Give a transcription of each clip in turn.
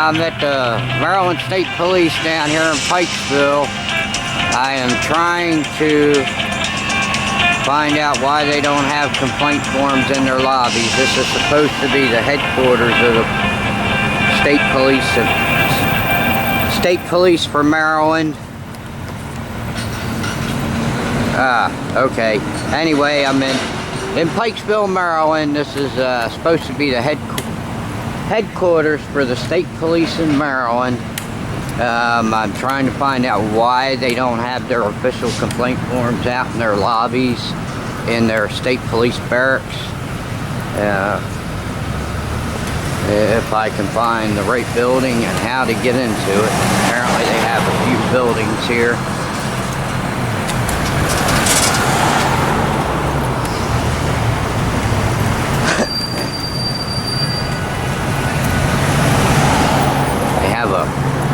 I'm at the Maryland State Police down here in Pikesville. I am trying to find out why they don't have complaint forms in their lobbies. This is supposed to be the headquarters of the State Police for Maryland. Okay. Anyway, I'm in Pikesville, Maryland. This is supposed to be the headquarters for the State Police in Maryland. I'm trying to find out why they don't have their official complaint forms out in their lobbies in their state police barracks. If I can find the right building and how to get into it. Apparently they have a few buildings here.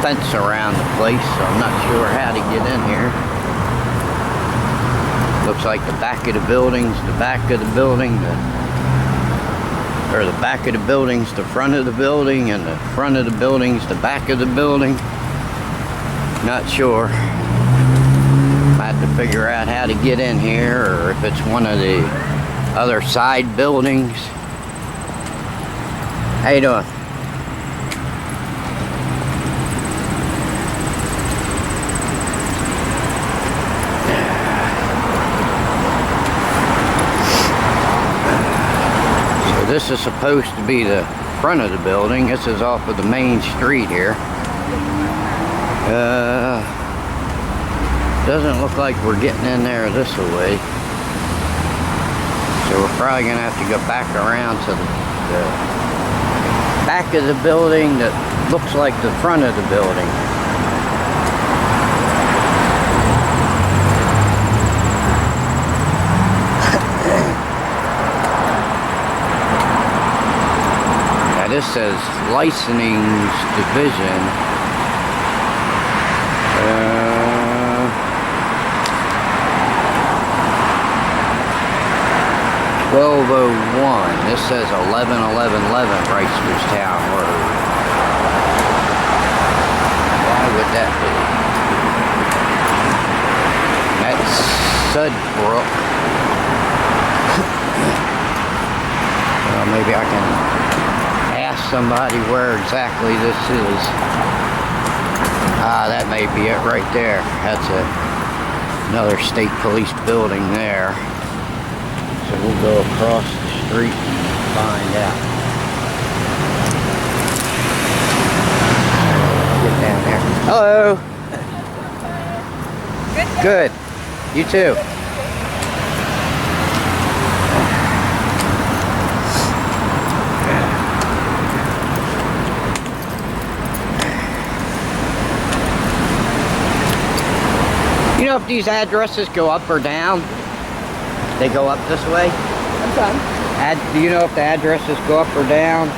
Fence around the place, so I'm not sure how to get in here. Looks like the back of the building's the back of the building, or the back of the building's the front of the building, and the front of the building's the back of the building. Not sure. I have to figure out how to get in here, or if it's one of the other side buildings. How you doing? This is supposed to be the front of the building. This is off of the main street here. Doesn't look like we're getting in there this way. So we're probably gonna have to go back around to the back of the building that looks like the front of the building. This says Licensing Division. 1201. This says 1111 Ricestown Road. Why would that be? That's Sudbrook. Well, maybe I can somebody where exactly this is. That may be it right there. That's another state police building there. So we'll go across the street and find out. Get down there. Hello. Good. You too. You know if these addresses go up or down? They go up this way? I'm sorry? Do you know if the addresses go up or down?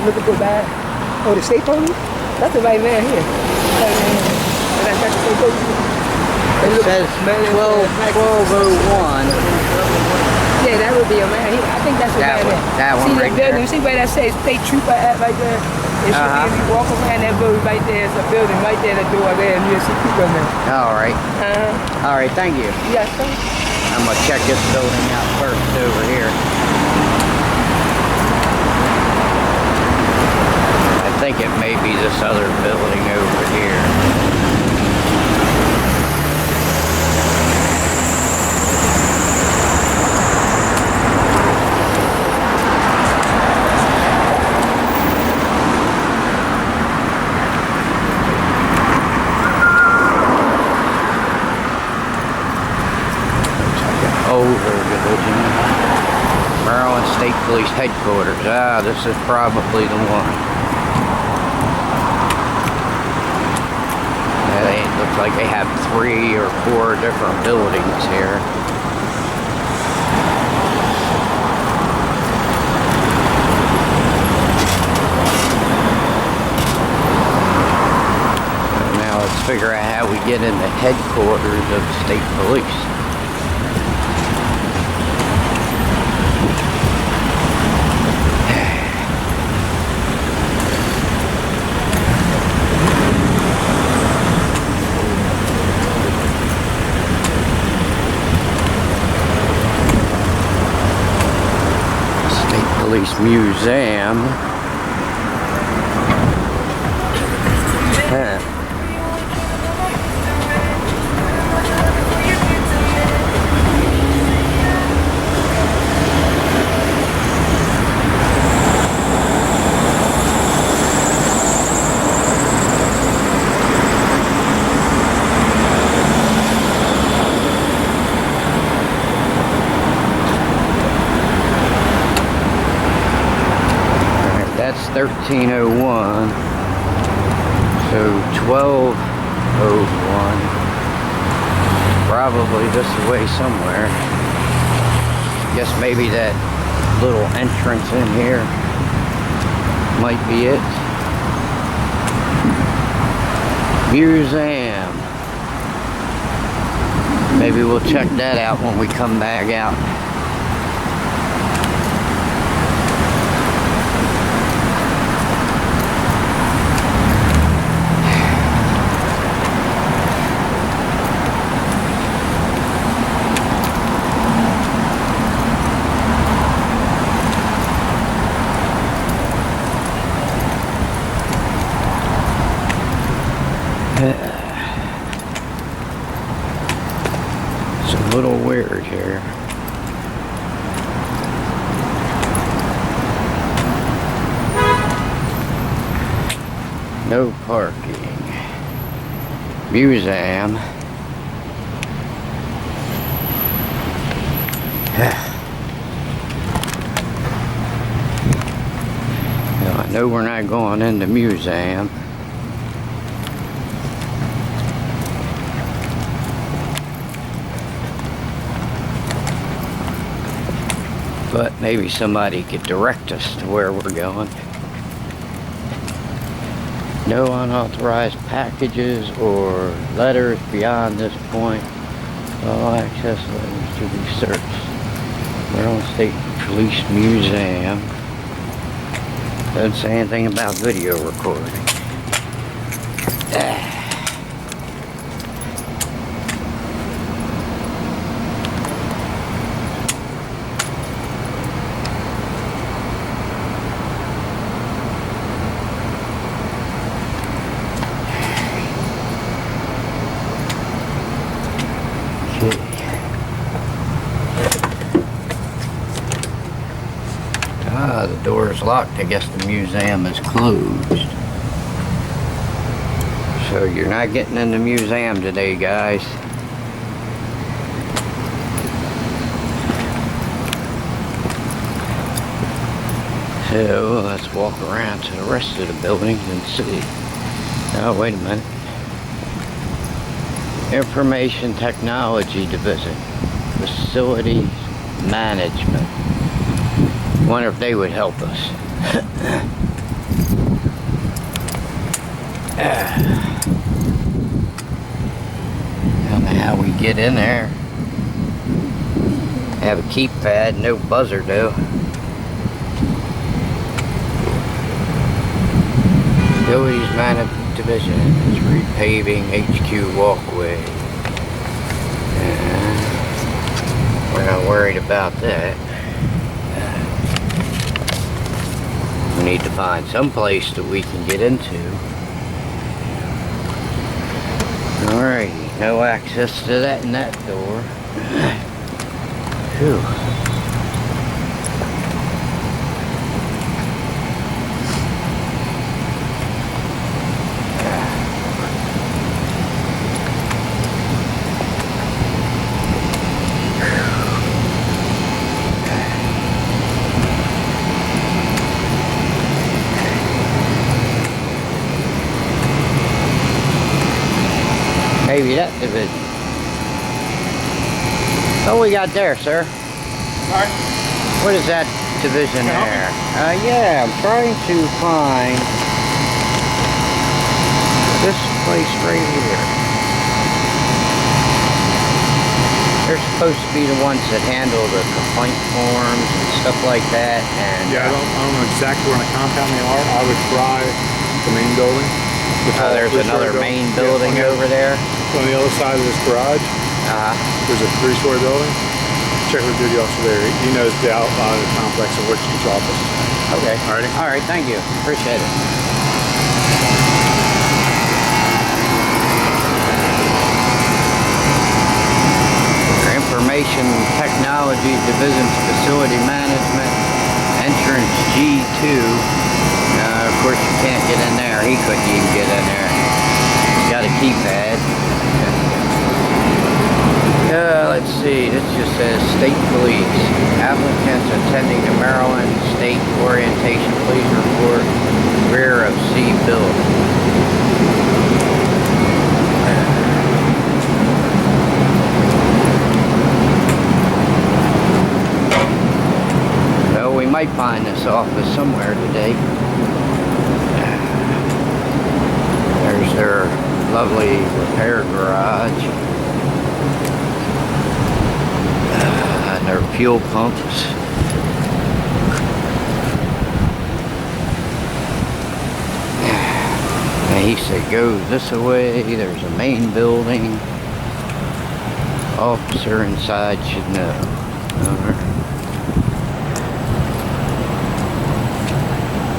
Look at the back. Oh, the state police? That's the right man here. That's the state police. It says 1201. Yeah, that would be a man here. I think that's a man there. That one see right that building? there. See where that says state trooper at right there? It should be if you walk around that building right there. It's a building right there, the door there, and you'll see people in there. All right. All right, thank you. Yes, sir. I'm going to check this building out first over here. I think it may be this other building over here. Division, Maryland State Police Headquarters. This is probably the one. It looks like they have 3 or 4 different buildings here. Now let's figure out how we get into headquarters of the state police. Police Museum. Huh. That's 1301, so 1201, probably this way somewhere. Guess maybe that little entrance in here might be it. Museum. Maybe we'll check that out when we come back out. It's a little weird here. No parking. Museum. Now, I know we're not going in the museum. But maybe somebody could direct us to where we're going. No unauthorized packages or letters beyond this point. All access letters to be searched. Maryland State Police Museum. Doesn't say anything about video recording. The door is locked. I guess the museum is closed. So you're not getting in the museum today, guys. So let's walk around to the rest of the buildings and see. Oh, wait a minute. Information Technology Division. Facilities Management. Wonder if they would help us. I don't know how we get in there. Have a keypad, no buzzer though. Facilities Management Division is repaving HQ walkway. We're not worried about that. We need to find some place that we can get into. Alright, no access to that in that door. Phew. Maybe that division. What we got there, sir? Sorry? What is that division there? Yeah, I'm trying to find this place right here. They're supposed to be the ones that handle the complaint forms and stuff like that. And yeah, I don't know exactly where on the compound they are. I would try the main building. There's another main building over there. On the other side of this garage, there's a 3-story building. check with the duty officer there. He knows the outline of the complex of which each office. Okay. Alrighty. All right, thank you. Appreciate it. For Information Technology Division's Facility Management, entrance G2. Of course, you can't get in there. He couldn't even get in there. He's got a keypad. Let's see, this just says State Police. Applicants attending the Maryland State Orientation Police Report, rear of C building. Well, we might find this office somewhere today. There's their lovely repair garage. And their fuel pumps. And he said, go this way, there's a main building. Officer inside should know.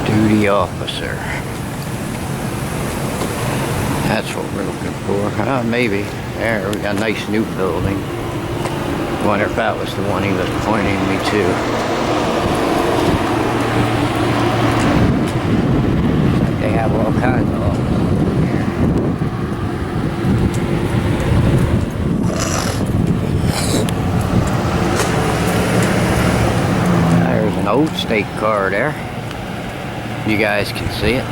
Duty officer. That's what we're looking for. Maybe. There, we got a nice new building. Wonder if that was the one he was pointing me to. Like they have all kinds of offices here. There's an old state car there. You guys can see it.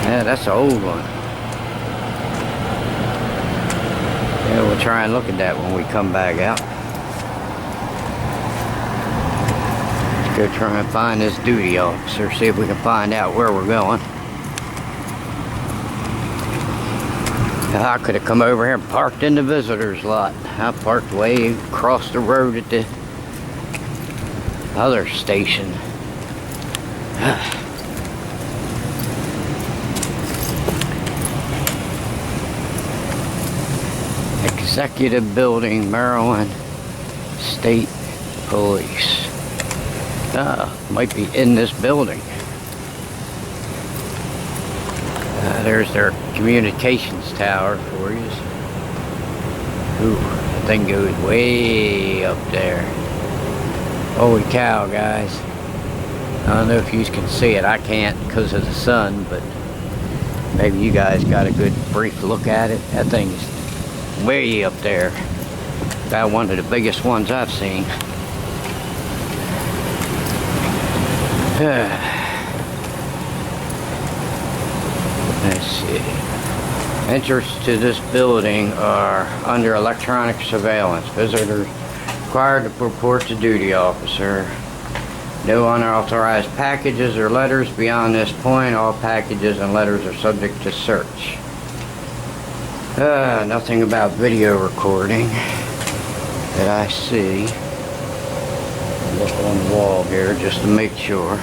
Yeah, that's the old one. Yeah, we'll try and look at that when we come back out. Let's go try and find this duty officer, see if we can find out where we're going. I could have come over here and parked in the visitor's lot. I parked way across the road at the other station. Executive Building, Maryland State Police. Might be in this building. There's their communications tower for you. Ooh, that thing goes way up there. Holy cow, guys. I don't know if you can see it. I can't because of the sun, but maybe you guys got a good brief look at it. That thing's way up there. About one of the biggest ones I've seen. Let's see. Entries to this building are under electronic surveillance. Visitors required to report to duty officer. No unauthorized packages or letters beyond this point. All packages and letters are subject to search. Nothing about video recording that I see. Look on the wall here just to make sure.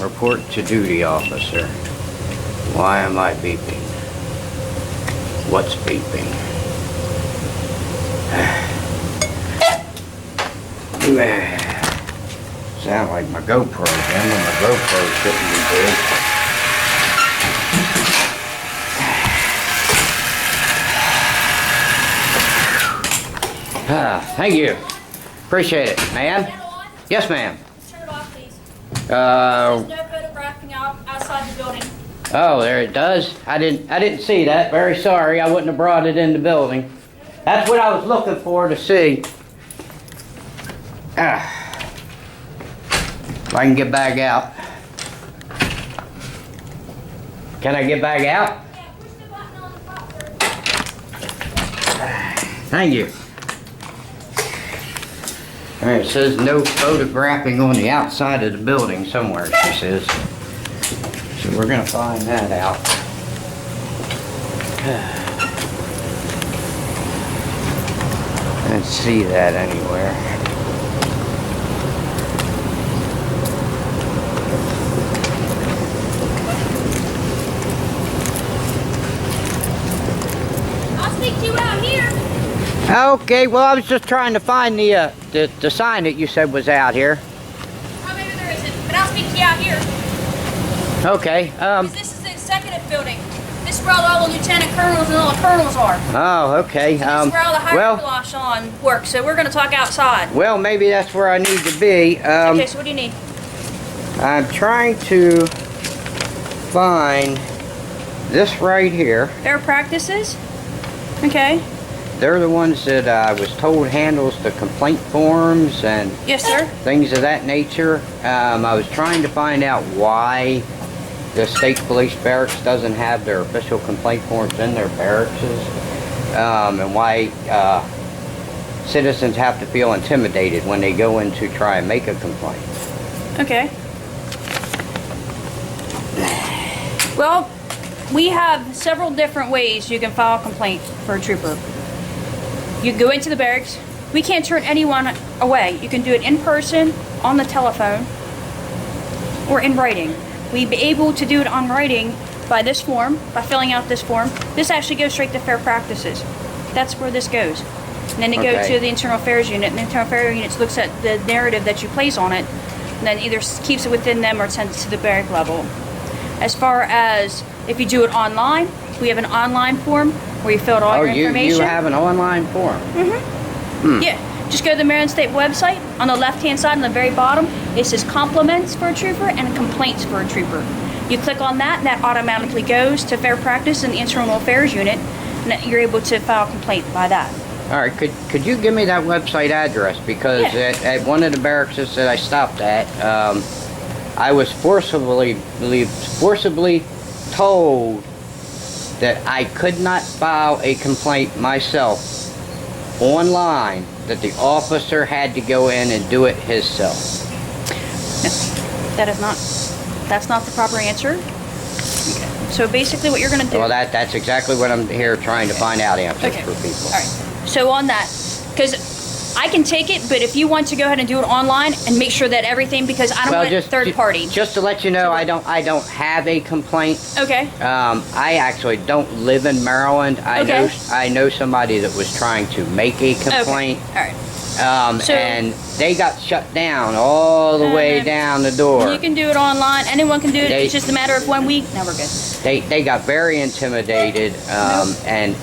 Report to duty officer. Why am I beeping? What's beeping? Sound like my GoPro again, and my GoPro shouldn't be big. Thank you. Appreciate it, ma'am. Yes, ma'am. Turn it off, please. There's no photographing outside the building. Oh, there it does. I didn't see that. Very sorry. I wouldn't have brought it in the building. That's what I was looking for to see. If I can get back out. Can I get back out? Yeah, push the button on the top first. Thank you. All right, it says no photographing on the outside of the building somewhere, she says. So we're gonna find that out. I didn't see that anywhere. speak to you out here. Okay, well, I was just trying to find the sign that you said was out here. Oh, maybe there isn't, but I'll speak to you out here. Okay, 'Cause this is the executive building. This is where all the lieutenant colonels and all the colonels are. oh, okay. This is where all the higher Well, echelon work, so we're going to talk outside. well, maybe that's where I need to be. Okay, so what do you need? I'm trying to find this right here. Fair practices? Okay. They're the ones that I was told handles the complaint forms and Yes, sir. things of that nature. I was trying to find out why the state police barracks doesn't have their official complaint forms in their barracks, and why citizens have to feel intimidated when they go in to try and make a complaint. Okay. Well, we have several different ways you can file a complaint for a trooper. You go into the barracks. We can't turn anyone away. You can do it in person, on the telephone, or in writing. We'd be able to do it on writing by this form, by filling out this form. This actually goes straight to fair practices. That's where this goes. And then they go Okay. to the internal affairs unit, and the internal affairs unit looks at the narrative that you place on it, and then either keeps it within them or sends it to the barrack level. As far as if you do it online, we have an online form where you fill out all Oh, your you information. have an online form. Yeah, just go to the Maryland State website. On the left-hand side, on the very bottom, it says compliments for a trooper and complaints for a trooper. You click on that, and that automatically goes to fair practice in the internal affairs unit, and that you're able to file a complaint by that. All right, could you give me that website address? Because Yeah. at one of the barracks that I stopped at, I was forcibly told that I could not file a complaint myself online, that the officer had to go in and do it himself. That's not the proper answer. Okay. So basically what you're going to do... Well, that's exactly what I'm here trying to find out answers Okay. for people. All right. So on that, because I can take it, but if you want to go ahead and do it online and make sure that everything, because I don't want third party. Just to let you know, I don't have a complaint. Okay. I actually don't live in Maryland. Okay. I know somebody that was trying to make a complaint. Okay. All right. So- and they got shut down all the way down the door. You can do it online. Anyone can do it. They- It's just a matter of 1 week. Now we're good. They got very intimidated and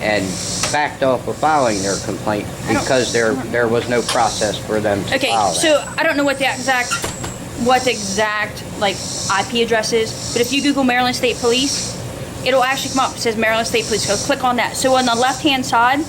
backed off of filing their complaint because there was no process for them to Okay. file that. So I don't know what the exact like IP address is, but if you Google Maryland State Police, it'll actually come up. It says Maryland State Police. Go click on that. So on the left-hand side,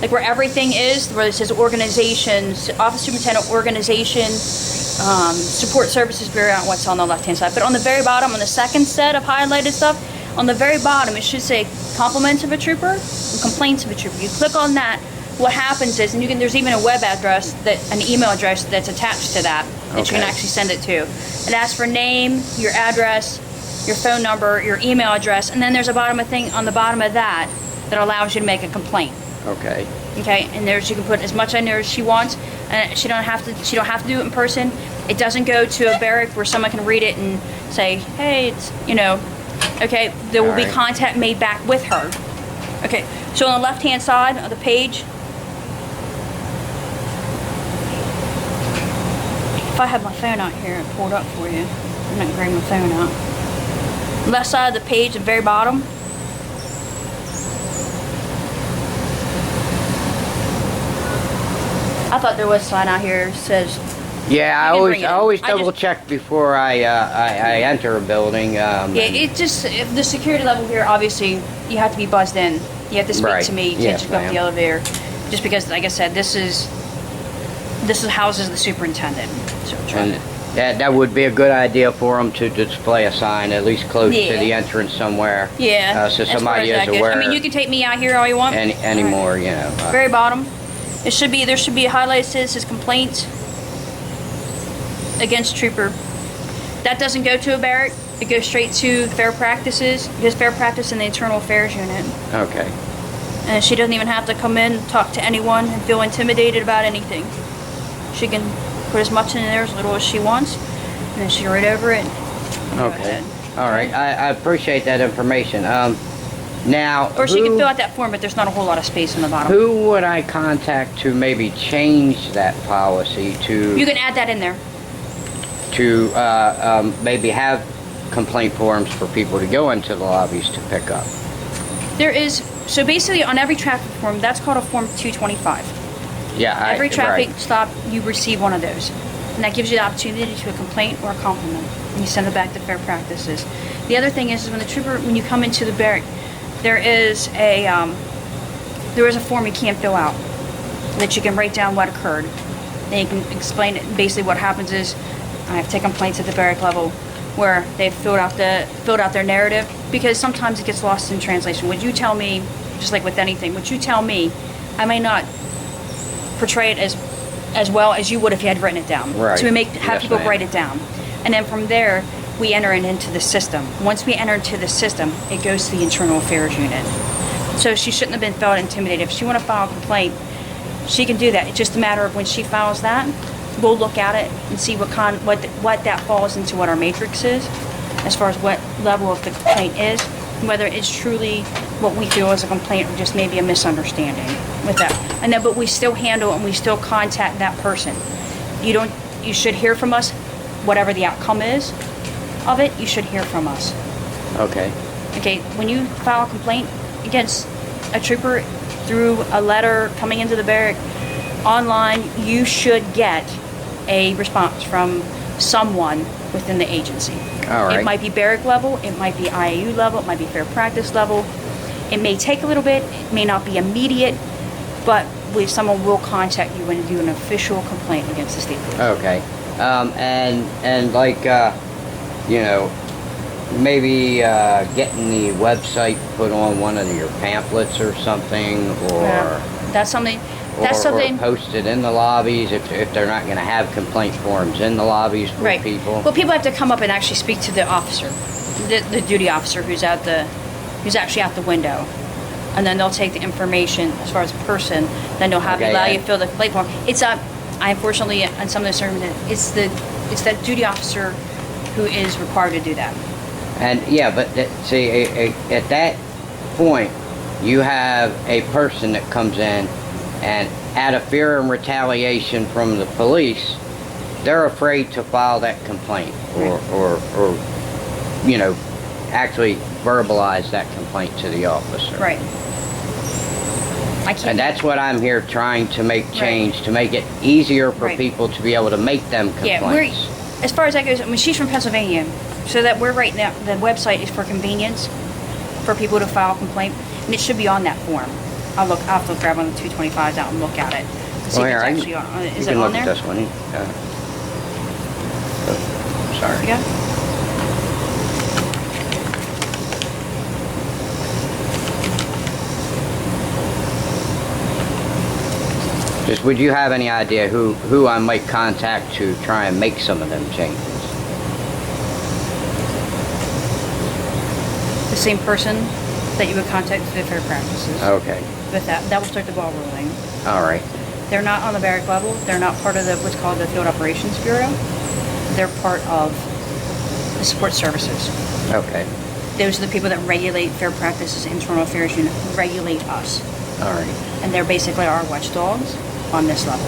like where everything is, where it says organizations, Office Superintendent Organization, Support Services Bureau, what's on the left-hand side. But on the very bottom, on the second set of highlighted stuff, on the very bottom, it should say compliments of a trooper and complaints of a trooper. You click on that. What happens is, and there's even a web address, an email address that's attached to that you can Okay. actually send it to. It asks for name, your address, your phone number, your email address, and then there's a thing on the bottom of that that allows you to make a complaint. Okay. Okay, and there she can put as much on there as she wants, and she don't have to do it in person. It doesn't go to a barrack where someone can read it and say, hey, it's okay. There will be Alright. contact made back with her. Okay, so on the left-hand side of the page, if I had my phone out here and pulled up for you, I'm not gonna bring my phone out. Left side of the page, the very bottom. I thought there was a sign out here that says, Yeah, I can always bring it in. I double check before I enter a building. yeah, it just, if the security level here, obviously, you have to be buzzed in. You have to speak Right. to me. You Yes, can't just go up the ma'am. elevator. Just because, like I said, this houses the superintendent. So I'm trying And that would be a good idea for them to display a sign at least close Yeah. to the entrance somewhere. yeah. So as far somebody as is that goes. aware. I mean, you can take me out here all you want. Anymore, you know. Very bottom. There should be a highlight that says complaints against trooper. That doesn't go to a barrack. It goes straight to fair practices. It goes fair practice in the internal affairs unit. Okay. And she doesn't even have to come in, talk to anyone, and feel intimidated about anything. She can put as much in there, as little as she wants, and then she read over it. Okay. All right. I appreciate that information. Now, Or she can who- fill out that form, but there's not a whole lot of space on the bottom. Who would I contact to maybe change that policy to You can add that in there. maybe have complaint forms for people to go into the lobbies to pick up? There is, so basically on every traffic form, that's called a Form 225. Yeah, Every traffic right. stop, you receive one of those. And that gives you the opportunity to a complaint or a compliment. And you send it back to fair practices. The other thing is when the trooper, when you come into the barrack, there is a form you can't fill out that you can write down what occurred. And you can explain it. Basically what happens is I have taken complaints at the barrack level where they've filled out their narrative, because sometimes it gets lost in translation. Would you tell me, just like with anything, would you tell me, I may not portray it as well as you would if you had written it down. Right. So we have Yes, people ma'am. write it down. And then from there, we enter it into the system. Once we enter into the system, it goes to the internal affairs unit. So she shouldn't have been felt intimidated. If she want to file a complaint, she can do that. It's just a matter of when she files that, we'll look at it and see what that falls into what our matrix is, as far as what level of the complaint is, whether it's truly what we feel is a complaint or just maybe a misunderstanding with that. And then, but we still handle and we still contact that person. You should hear from us, whatever the outcome is of it, you should hear from us. Okay. Okay, when you file a complaint against a trooper through a letter coming into the barrack, online, you should get a response from someone within the agency. All right. It might be barrack level, it might be IAU level, it might be fair practice level. It may take a little bit, it may not be immediate, but someone will contact you when you do an official complaint against the state police. Okay. And like, maybe getting the website put on one of your pamphlets or something, or Yeah. That's something. or posted in the lobbies if they're not going to have complaint forms in the lobbies for Right. people. Well, people have to come up and actually speak to the officer, the duty officer who's actually out the window, and then they'll take the information as far as person. Then they'll have Okay, allow yeah. you to fill the complaint form. It's I unfortunately on some of the circumstances, it's that duty officer who is required to do that. And yeah, but see, at that point, you have a person that comes in, and out of fear and retaliation from the police, they're afraid to file that complaint or actually verbalize that complaint to the officer. Right. I can't. And that's what I'm here trying to make change, to make it easier for Right. people to be able to make them Yeah, complaints. as far as that goes, I mean, she's from Pennsylvania, so that we're right now, the website is for convenience for people to file a complaint, and it should be on that form. I'll have to grab one of the 225s out and look at it. See if Here, it's actually on. you Is can it on look there? at this one. Sorry. Yeah. Just would you have any idea who I might contact to try and make some of them changes? The same person that you would contact for the fair practices. Okay. With that will start the ball rolling. All right. They're not on the barrack level. They're not part of what's called the Field Operations Bureau. They're part of the support services. Okay. Those are the people that regulate fair practices, internal affairs unit, regulate us. All right. And they're basically our watchdogs on this level,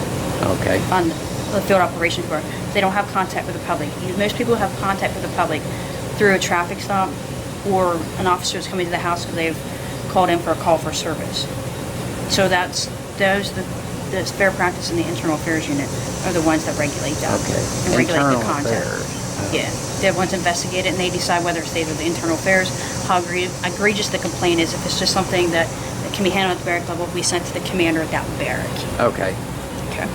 Okay. on the Field Operations Bureau. They don't have contact with the public. Most people have contact with the public through a traffic stop or an officer is coming to the house because they've called in for a call for service. So the fair practice and the internal affairs unit are the ones that regulate that. Okay. And regulate Internal the contact. affairs. Yeah, they're the ones that investigate it and they decide whether it stays with the internal affairs, how egregious the complaint is. If it's just something that can be handled at the barrack level, we send to the commander at that barrack. Okay. Okay.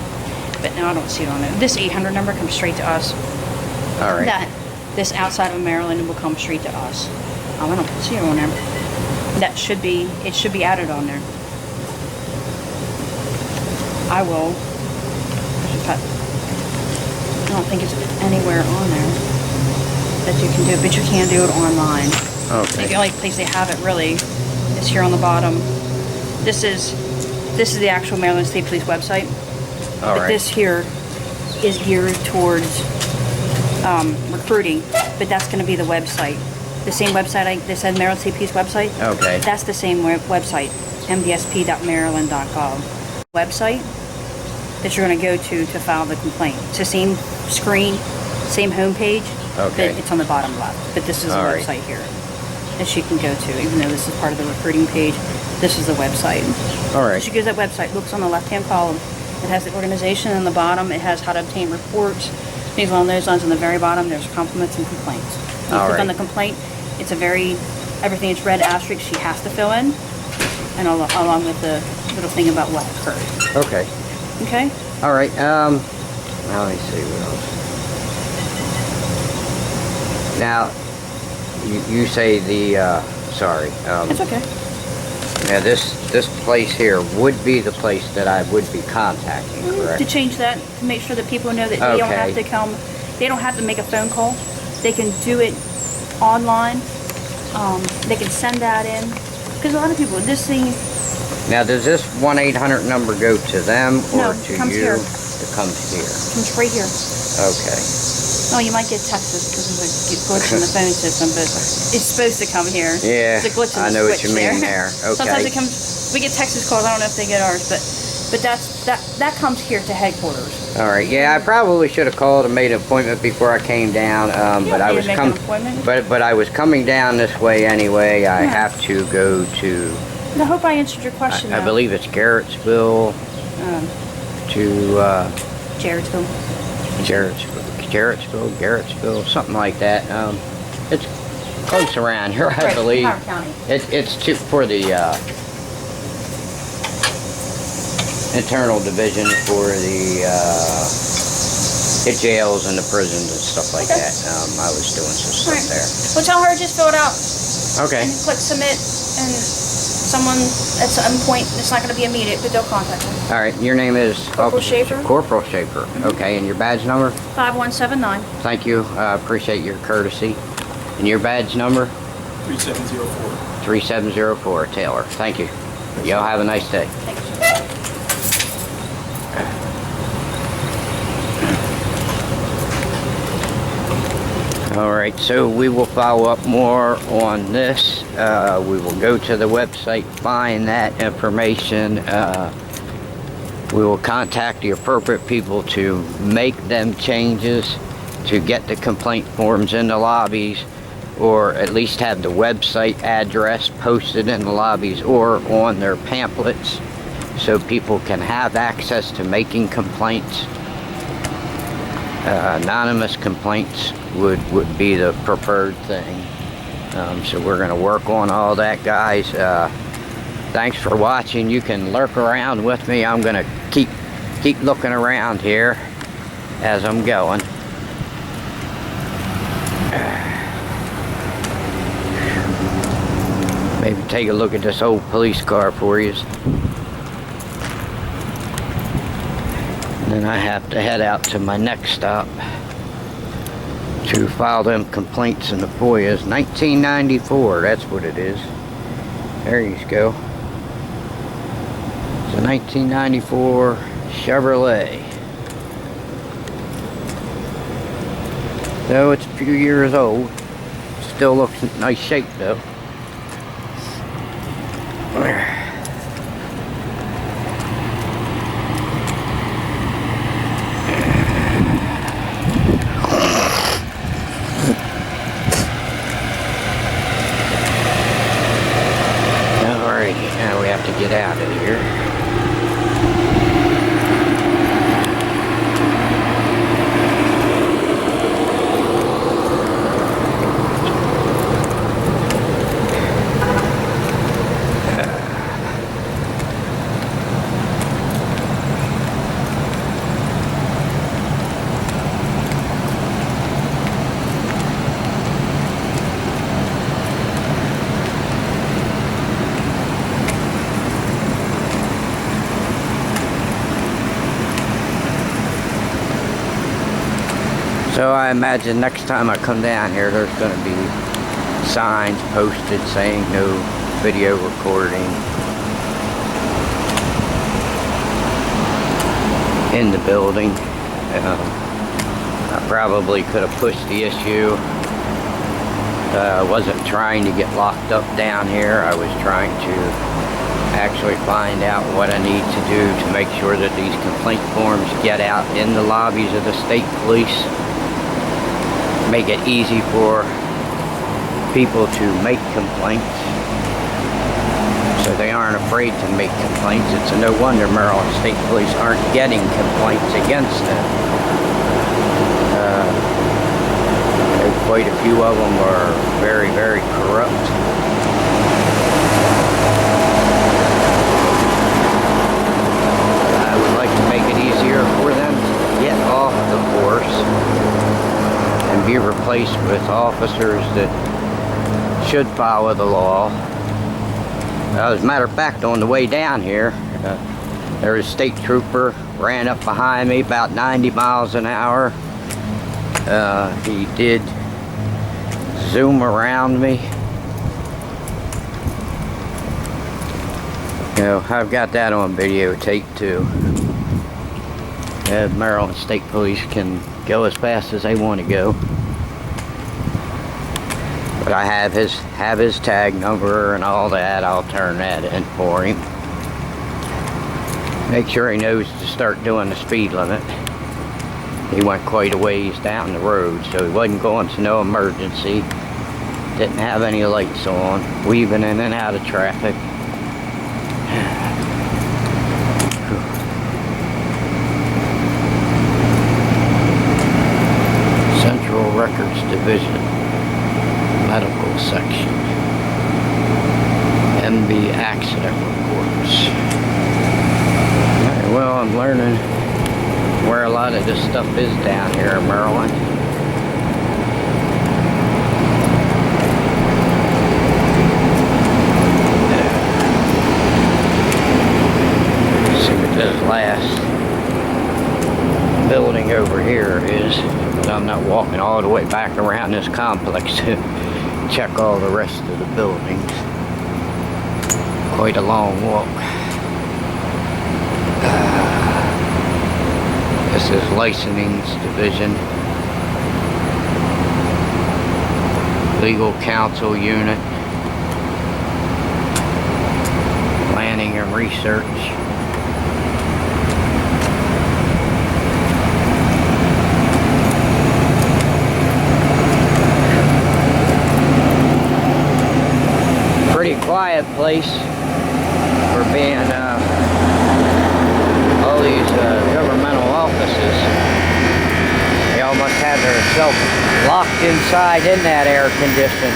But no, I don't see it on there. This 800 number comes straight to us. All right. This outside of Maryland will come straight to us. I don't see it on there. It should be added on there. I will. I don't think it's anywhere on there that you can do it, but you can do it online. Okay. The only place they have it really is here on the bottom. This is the actual Maryland State Police website. All But right. this here is geared towards recruiting, but that's going to be the website The same website they said Maryland State Police website. Okay. That's the same website, mdsp.maryland.gov website that you're going to go to file the complaint. It's the same screen, same homepage. Okay. But it's on the bottom left. But this is the All right. website here that she can go to. Even though this is part of the recruiting page, this is the website. All right. She goes to that website, looks on the left-hand column. It has the organization on the bottom. It has how to obtain reports. Things along those lines. On the very bottom, there's compliments and complaints. You All click on right. the complaint. It's everything is red asterisk she has to fill in, and along with the little thing about what occurred. Okay. Okay? All right. Now let me see what else. Now, you say the sorry. It's okay. Yeah, this place here would be the place that I would be contacting, To correct? change that, to make sure that people know that they don't have Okay. to come, they don't have to make a phone call. They can do it online. They can send that in. Because a lot of people, this thing, Now, does this 1-800 number go to them No, or to it comes you? here. It comes here. comes right here. Okay. Oh, you might get texts because there's a glitch in the phone system, but it's supposed to come here. Yeah, It's a glitch in the I know what switch you mean there. Sometimes Okay. it comes, we get texts calls, I don't know if they get ours, but that comes here to headquarters. All right. Yeah, I probably should have called and made an appointment before I came down. But I need was to make an appointment. But I was coming down this way anyway. I Yeah. have to go to. And I hope I answered your question. I though. believe it's Garrettsville Um, to Jarrettsville. Garrettsville, something like that. It's close around here, I Right, believe. Howard County. It's for the internal division for the jails and the prisons and stuff like Okay. that. I was doing some All stuff right. Well, tell her just fill it out there. Okay. and click submit, and someone at some point, it's not going to be immediate, but they'll contact them. All right. Your name is Corporal Schaefer. Corporal Schaefer. Okay. And your badge number? 5179. Thank you. I appreciate your courtesy. And your badge number? 3704. 3704, Taylor. Thank you. Y'all have a nice day. Thank you. All right, so we will follow up more on this. We will go to the website, find that information. We will contact the appropriate people to make them changes, to get the complaint forms in the lobbies, or at least have the website address posted in the lobbies or on their pamphlets so people can have access to making complaints. Anonymous complaints would be the preferred thing. So we're going to work on all that, guys. Thanks for watching. You can lurk around with me. I'm going to keep looking around here as I'm going. Maybe take a look at this old police car for you. Then I have to head out to my next stop to file them complaints in the FOIAs. 1994, that's what it is. There you go. It's a 1994 Chevrolet. Though it's a few years old, still looks in nice shape though. Now we have to get out of here. So I imagine next time I come down here, there's going to be signs posted saying no video recording in the building. I probably could have pushed the issue Wasn't trying to get locked up down here. I was trying to actually find out what I need to do to make sure that these complaint forms get out in the lobbies of the state police. Make it easy for people to make complaints, so they aren't afraid to make complaints. It's a no wonder Maryland State Police aren't getting complaints against them. Quite a few of them are very, very corrupt. I would like to make it easier for them to get off the force and be replaced with officers that should follow the law. As a matter of fact, on the way down here, there was a state trooper ran up behind me about 90 miles an hour. He did zoom around me. You know, I've got that on videotape too. Maryland State Police can go as fast as they want to go. But I have his tag number and all that. I'll turn that in for him. Make sure he knows to start doing the speed limit. He went quite a ways down the road, so he wasn't going to no emergency. Didn't have any lights on, weaving in and out of traffic. Central Records Division, Medical Section, MB Accident Reports. Alright, well, I'm learning where a lot of this stuff is down here in Maryland. This last building over here is, but I'm not walking all the way back around this complex to check all the rest of the buildings. Quite a long walk. This is Licensing's Division, Legal Counsel Unit, Planning and Research. Pretty quiet place for being all these governmental offices. They all must have themselves locked inside in that air condition.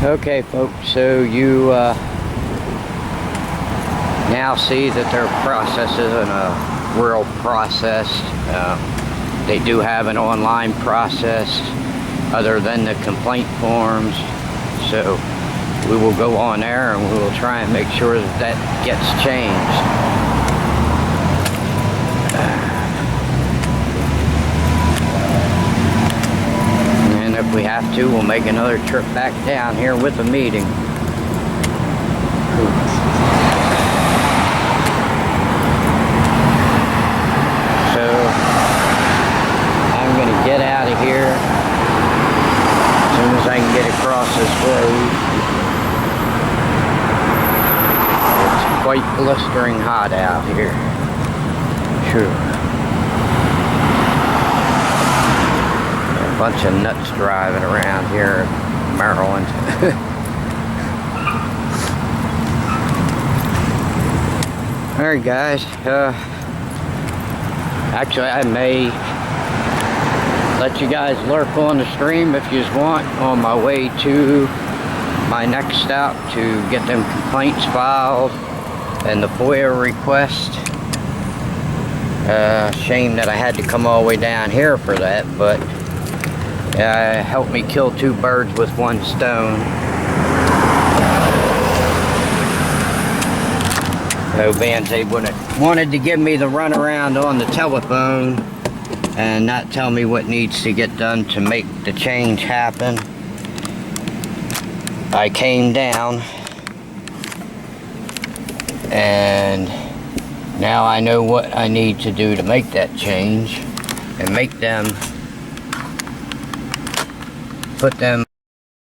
Okay, folks, so you now see that their process isn't a real process. They do have an online process other than the complaint forms. So we will go on there and we will try and make sure that that gets changed. If we have to, we'll make another trip back down here with a meeting. So I'm going to get out of here as soon as I can get across this road. It's quite blistering hot out here. Sure. Bunch of nuts driving around here in Maryland. Alright guys, actually I may let you guys lurk on the stream if you want on my way to my next stop to get them complaints filed and the FOIA request. Shame that I had to come all the way down here for that, but helped me kill two birds with one stone. So being they wanted to give me the runaround on the telephone and not tell me what needs to get done to make the change happen. I came down, and now I know what I need to do to make that change and make them, put them